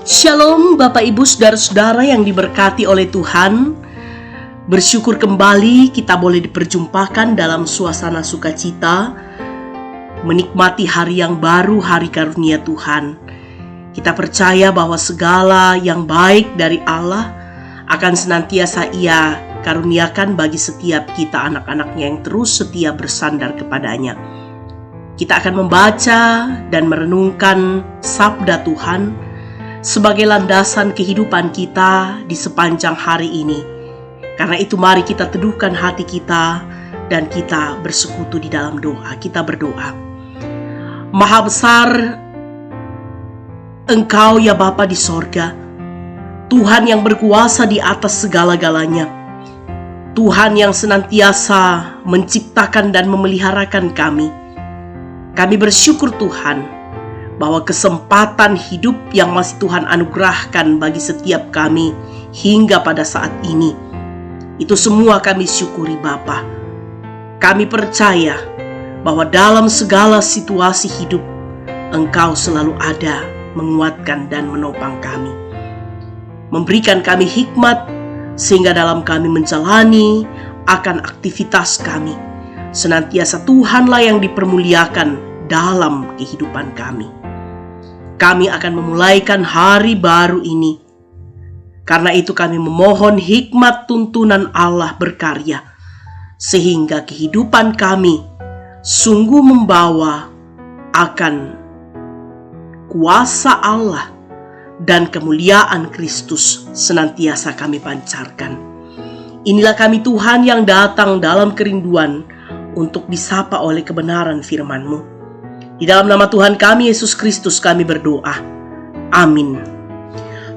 Shalom Bapak Ibu Saudara-saudara yang diberkati oleh Tuhan. Bersyukur kembali kita boleh diperjumpakan dalam suasana sukacita, menikmati hari yang baru, hari karunia Tuhan. Kita percaya bahwa segala yang baik dari Allah akan senantiasa Ia karuniakan bagi setiap kita anak-anaknya yang terus setia bersandar kepadanya. Kita akan membaca dan merenungkan sabda Tuhan sebagai landasan kehidupan kita di sepanjang hari ini. Karena itu mari kita teduhkan hati kita dan kita bersekutu di dalam doa. Kita berdoa. Maha besar Engkau ya Bapa di sorga, Tuhan yang berkuasa di atas segala-galanya, Tuhan yang senantiasa menciptakan dan memeliharakan kami. Kami bersyukur Tuhan bahwa kesempatan hidup yang masih Tuhan anugerahkan bagi setiap kami hingga pada saat ini, itu semua kami syukuri Bapa. Kami percaya bahwa dalam segala situasi hidup Engkau selalu ada menguatkan dan menopang kami, memberikan kami hikmat sehingga dalam kami menjalani akan aktivitas kami senantiasa Tuhanlah yang dipermuliakan dalam kehidupan kami. Kami akan memulaikan hari baru ini. Karena itu kami memohon hikmat tuntunan Allah berkarya, sehingga kehidupan kami sungguh membawa akan kuasa Allah dan kemuliaan Kristus senantiasa kami pancarkan. Inilah kami Tuhan yang datang dalam kerinduan untuk disapa oleh kebenaran firman-Mu. Di dalam nama Tuhan kami Yesus Kristus kami berdoa. Amin.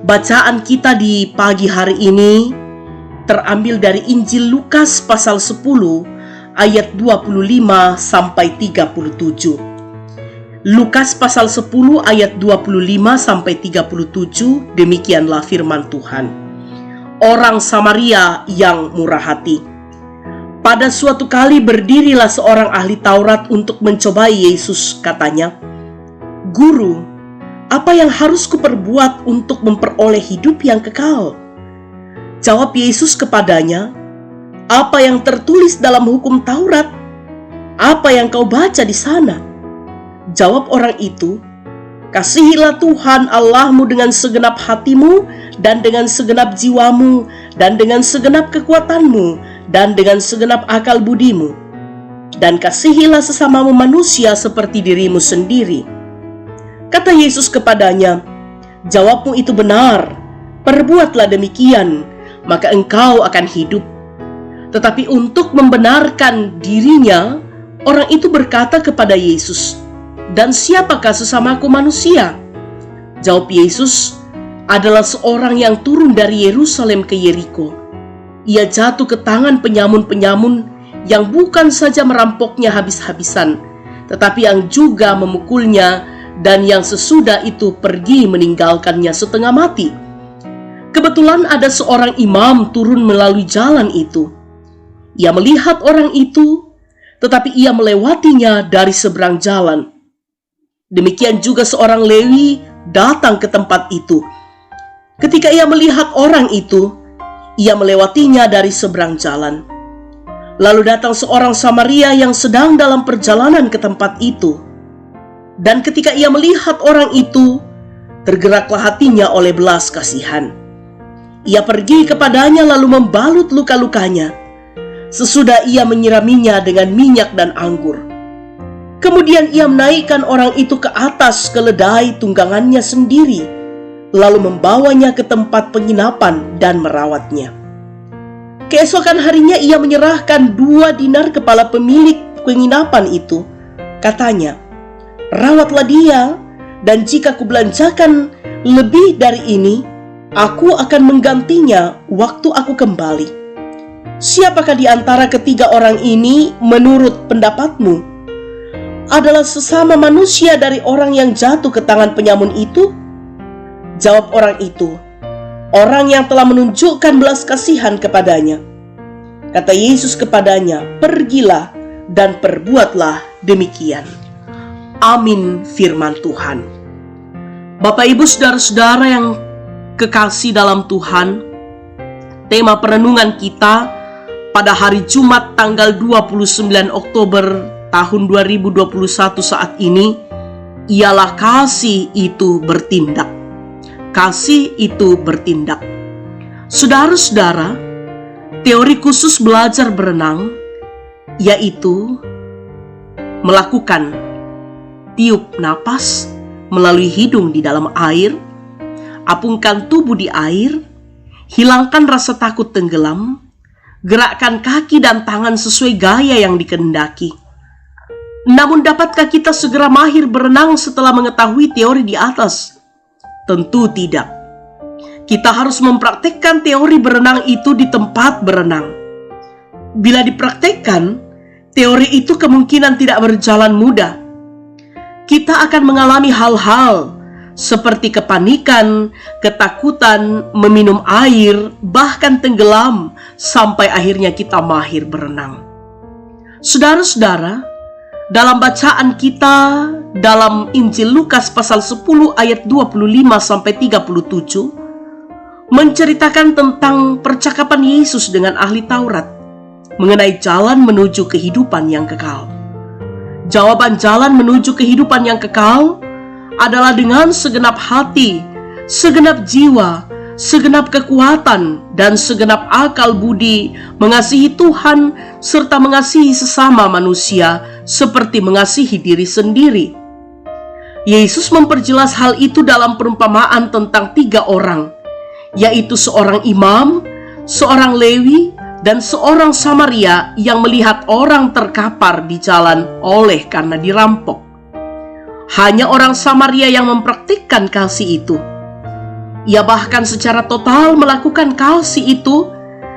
Bacaan kita di pagi hari ini terambil dari Injil Lukas pasal 10 ayat 25 sampai 37. Lukas pasal 10 ayat 25 sampai 37, demikianlah firman Tuhan. Orang Samaria yang murah hati. Pada suatu kali berdirilah seorang ahli Taurat untuk mencobai Yesus, katanya, "Guru, apa yang harus kuperbuat untuk memperoleh hidup yang kekal?" Jawab Yesus kepadanya, "Apa yang tertulis dalam hukum Taurat? Apa yang kau baca di sana?" Jawab orang itu, "Kasihilah Tuhan Allahmu dengan segenap hatimu, dan dengan segenap jiwamu, dan dengan segenap kekuatanmu, dan dengan segenap akal budimu. Dan kasihilah sesamamu manusia seperti dirimu sendiri." Kata Yesus kepadanya, "Jawabmu itu benar, perbuatlah demikian, maka engkau akan hidup." Tetapi untuk membenarkan dirinya, orang itu berkata kepada Yesus, "Dan siapakah sesamaku manusia?" Jawab Yesus, "Adalah seorang yang turun dari Yerusalem ke Yeriko. Ia jatuh ke tangan penyamun-penyamun yang bukan saja merampoknya habis-habisan, tetapi yang juga memukulnya, dan yang sesudah itu pergi meninggalkannya setengah mati. Kebetulan ada seorang imam turun melalui jalan itu. Ia melihat orang itu, tetapi ia melewatinya dari seberang jalan. Demikian juga seorang Lewi datang ke tempat itu. Ketika ia melihat orang itu, ia melewatinya dari seberang jalan. Lalu datang seorang Samaria yang sedang dalam perjalanan ke tempat itu. Dan ketika ia melihat orang itu, tergeraklah hatinya oleh belas kasihan. Ia pergi kepadanya lalu membalut luka-lukanya. Sesudah ia menyiraminya dengan minyak dan anggur. Kemudian ia menaikkan orang itu ke atas keledai tunggangannya sendiri, lalu membawanya ke tempat penginapan dan merawatnya. Keesokan harinya ia menyerahkan 2 dinar kepada pemilik penginapan itu. Katanya, "Rawatlah dia, dan jika kubelanjakan lebih dari ini, aku akan menggantinya waktu aku kembali." Siapakah di antara ketiga orang ini menurut pendapatmu adalah sesama manusia dari orang yang jatuh ke tangan penyamun itu? Jawab orang itu, "Orang yang telah menunjukkan belas kasihan kepadanya." Kata Yesus kepadanya, "Pergilah dan perbuatlah demikian." Amin firman Tuhan. Bapak, Ibu, saudara-saudara yang kekasih dalam Tuhan, tema perenungan kita pada hari Jumat tanggal 29 Oktober tahun 2021 saat ini ialah kasih itu bertindak. Kasih itu bertindak. Saudara-saudara, teori khusus belajar berenang yaitu melakukan tiup napas melalui hidung di dalam air, apungkan tubuh di air, hilangkan rasa takut tenggelam, gerakkan kaki dan tangan sesuai gaya yang dikehendaki. Namun dapatkah kita segera mahir berenang setelah mengetahui teori di atas? Tentu tidak. Kita harus mempraktikkan teori berenang itu di tempat berenang. Bila dipraktikkan, teori itu kemungkinan tidak berjalan mudah. Kita akan mengalami hal-hal seperti kepanikan, ketakutan, meminum air, bahkan tenggelam, sampai akhirnya kita mahir berenang. Saudara-saudara, dalam bacaan kita dalam Injil Lukas pasal 10 ayat 25-37 menceritakan tentang percakapan Yesus dengan ahli Taurat mengenai jalan menuju kehidupan yang kekal. Jawaban jalan menuju kehidupan yang kekal adalah dengan segenap hati, segenap jiwa, segenap kekuatan, dan segenap akal budi mengasihi Tuhan serta mengasihi sesama manusia seperti mengasihi diri sendiri. Yesus memperjelas hal itu dalam perumpamaan tentang 3 orang, yaitu seorang imam, seorang Lewi, dan seorang Samaria yang melihat orang terkapar di jalan oleh karena dirampok. Hanya orang Samaria yang mempraktikkan kasih itu. Ia bahkan secara total melakukan kasih itu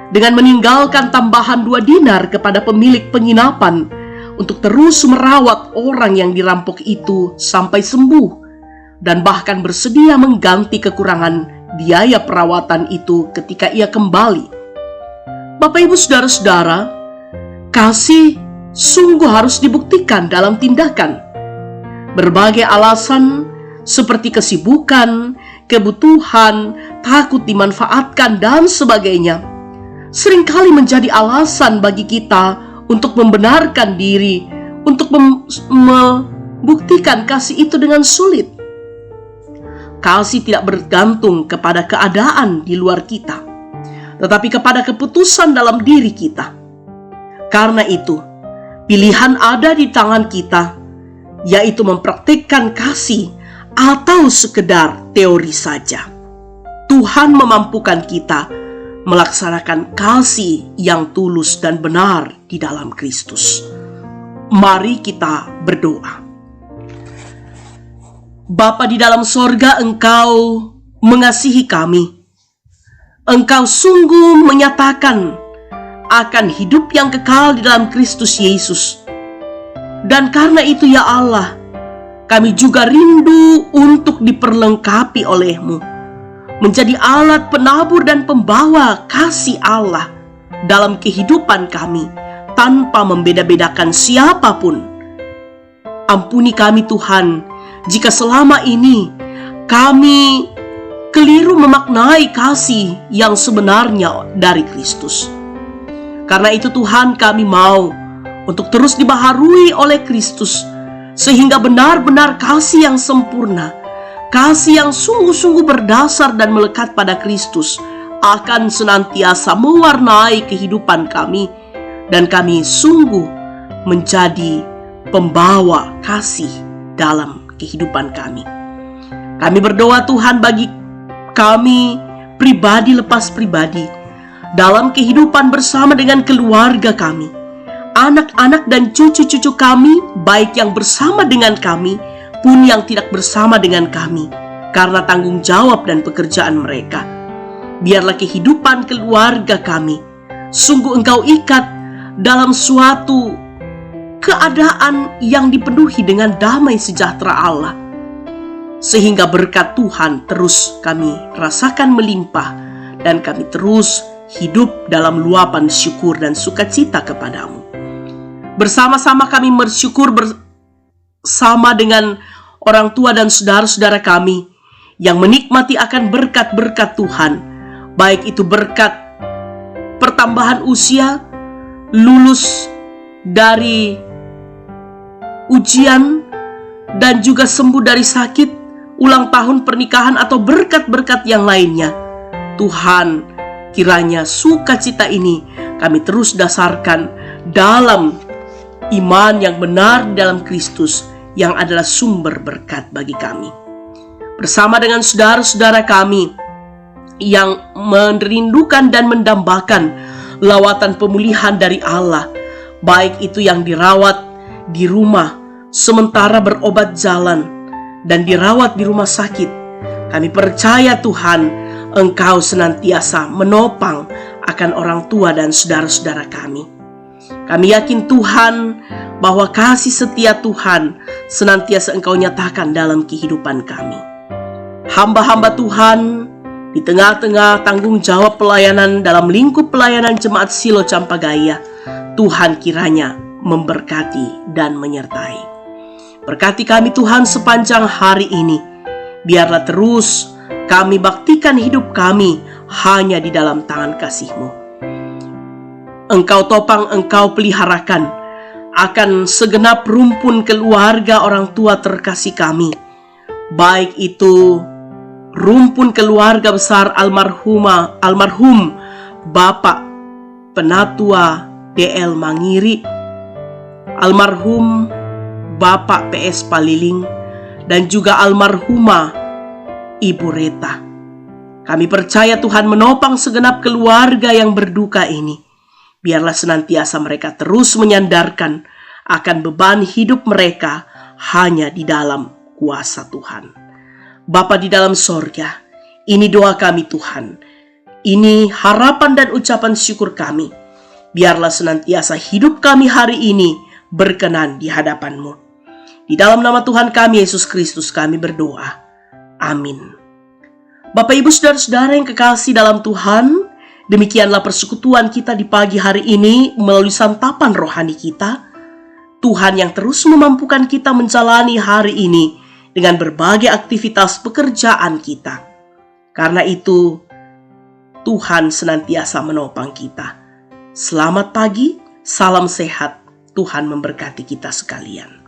dengan meninggalkan tambahan 2 dinar kepada pemilik penginapan untuk terus merawat orang yang dirampok itu sampai sembuh, dan bahkan bersedia mengganti kekurangan biaya perawatan itu ketika ia kembali. Bapak, Ibu, saudara-saudara, kasih sungguh harus dibuktikan dalam tindakan. Berbagai alasan seperti kesibukan, kebutuhan, takut dimanfaatkan, dan sebagainya seringkali menjadi alasan bagi kita untuk membenarkan diri, untuk membuktikan kasih itu dengan sulit. Kasih tidak bergantung kepada keadaan di luar kita, tetapi kepada keputusan dalam diri kita. Karena itu, pilihan ada di tangan kita, yaitu mempraktikkan kasih atau sekedar teori saja. Tuhan memampukan kita melaksanakan kasih yang tulus dan benar di dalam Kristus. Mari kita berdoa. Bapa di dalam sorga, Engkau mengasihi kami. Engkau sungguh menyatakan akan hidup yang kekal di dalam Kristus Yesus. Dan karena itu ya Allah, kami juga rindu untuk diperlengkapi oleh-Mu, menjadi alat penabur dan pembawa kasih Allah dalam kehidupan kami, tanpa membeda-bedakan siapapun. Ampuni kami Tuhan, jika selama ini kami keliru memaknai kasih yang sebenarnya dari Kristus. Karena itu Tuhan, kami mau untuk terus dibaharui oleh Kristus, sehingga benar-benar kasih yang sempurna, kasih yang sungguh-sungguh berdasar dan melekat pada Kristus akan senantiasa mewarnai kehidupan kami, dan kami sungguh menjadi pembawa kasih dalam kehidupan kami. Kami berdoa Tuhan bagi kami pribadi lepas pribadi, dalam kehidupan bersama dengan keluarga kami, anak-anak dan cucu-cucu kami, baik yang bersama dengan kami pun yang tidak bersama dengan kami, karena tanggung jawab dan pekerjaan mereka. Biarlah kehidupan keluarga kami sungguh Engkau ikat dalam suatu keadaan yang dipenuhi dengan damai sejahtera Allah, sehingga berkat Tuhan terus kami rasakan melimpah, dan kami terus hidup dalam luapan syukur dan sukacita kepadamu. Bersama-sama kami bersyukur bersama dengan orang tua dan saudara-saudara kami yang menikmati akan berkat-berkat Tuhan, baik itu berkat pertambahan usia, lulus dari ujian, dan juga sembuh dari sakit, ulang tahun pernikahan, atau berkat-berkat yang lainnya. Tuhan, kiranya sukacita ini kami terus dasarkan dalam iman yang benar dalam Kristus, yang adalah sumber berkat bagi kami. Bersama dengan saudara-saudara kami yang merindukan dan mendambakan lawatan pemulihan dari Allah, baik itu yang dirawat di rumah sementara berobat jalan dan dirawat di rumah sakit, kami percaya Tuhan, Engkau senantiasa menopang akan orang tua dan saudara-saudara kami. Kami yakin Tuhan bahwa kasih setia Tuhan senantiasa Engkau nyatakan dalam kehidupan kami. Hamba-hamba Tuhan di tengah-tengah tanggung jawab pelayanan dalam lingkup pelayanan Jemaat Shilo Campagaya, Tuhan kiranya memberkati dan menyertai. Berkati kami Tuhan sepanjang hari ini. Biarlah terus kami baktikan hidup kami hanya di dalam tangan kasih-Mu. Engkau topang, Engkau peliharakan akan segenap rumpun keluarga orang tua terkasih kami, baik itu rumpun keluarga besar almarhum Bapak Penatua DL Mangiri, almarhum Bapak PS Paliling, dan juga almarhumah Ibu Reta. Kami percaya Tuhan menopang segenap keluarga yang berduka ini. Biarlah senantiasa mereka terus menyandarkan akan beban hidup mereka hanya di dalam kuasa Tuhan. Bapa di dalam sorga, ini doa kami Tuhan. Ini harapan dan ucapan syukur kami. Biarlah senantiasa hidup kami hari ini berkenan di hadapan-Mu. Di dalam nama Tuhan kami Yesus Kristus kami berdoa. Amin. Bapak Ibu saudara-saudara yang kekasih dalam Tuhan, demikianlah persekutuan kita di pagi hari ini melalui santapan rohani kita. Tuhan yang terus memampukan kita menjalani hari ini dengan berbagai aktivitas pekerjaan kita. Karena itu, Tuhan senantiasa menopang kita. Selamat pagi, salam sehat, Tuhan memberkati kita sekalian.